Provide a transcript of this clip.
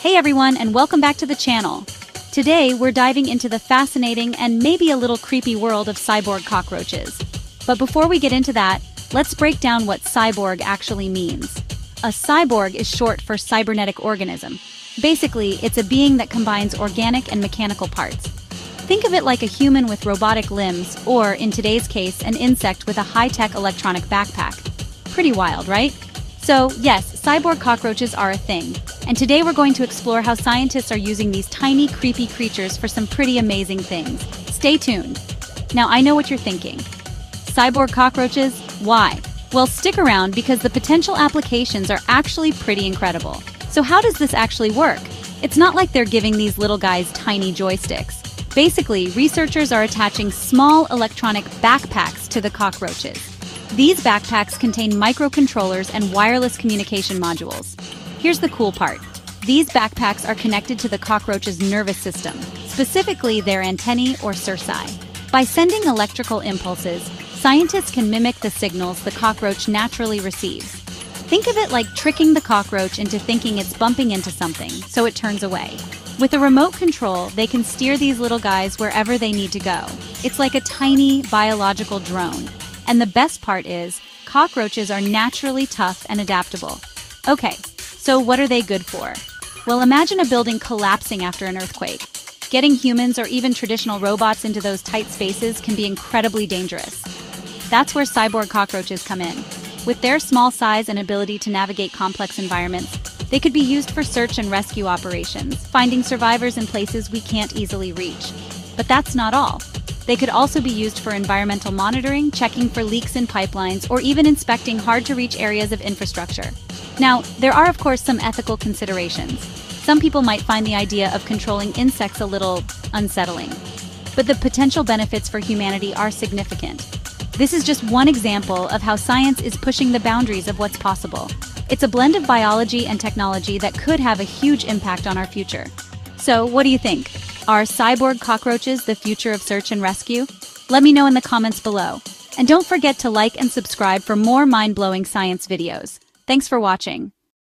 Hey everyone, and welcome back to the channel. Today, we're diving into the fascinating and maybe a little creepy world of cyborg cockroaches. But before we get into that, let's break down what cyborg actually means. A cyborg is short for cybernetic organism. Basically, it's a being that combines organic and mechanical parts. Think of it like a human with robotic limbs, or, in today's case, an insect with a high-tech electronic backpack. Pretty wild, right? So, yes, cyborg cockroaches are a thing. And today we're going to explore how scientists are using these tiny, creepy creatures for some pretty amazing things. Stay tuned. Now, I know what you're thinking. Cyborg cockroaches? Why? Well, stick around because the potential applications are actually pretty incredible. So how does this actually work? It's not like they're giving these little guys tiny joysticks. Basically, researchers are attaching small electronic backpacks to the cockroaches. These backpacks contain microcontrollers and wireless communication modules. Here's the cool part. These backpacks are connected to the cockroach's nervous system, specifically their antennae or cerci. By sending electrical impulses, scientists can mimic the signals the cockroach naturally receives. Think of it like tricking the cockroach into thinking it's bumping into something, so it turns away. With a remote control, they can steer these little guys wherever they need to go. It's like a tiny biological drone. And the best part is, cockroaches are naturally tough and adaptable. Okay, so what are they good for? Well, imagine a building collapsing after an earthquake. Getting humans or even traditional robots into those tight spaces can be incredibly dangerous. That's where cyborg cockroaches come in. With their small size and ability to navigate complex environments, they could be used for search and rescue operations, finding survivors in places we can't easily reach. But that's not all. They could also be used for environmental monitoring, checking for leaks in pipelines, or even inspecting hard-to-reach areas of infrastructure. Now, there are of course some ethical considerations. Some people might find the idea of controlling insects a little unsettling. But the potential benefits for humanity are significant. This is just one example of how science is pushing the boundaries of what's possible. It's a blend of biology and technology that could have a huge impact on our future. So, what do you think? Are cyborg cockroaches the future of search and rescue? Let me know in the comments below. And don't forget to like and subscribe for more mind-blowing science videos. Thanks for watching.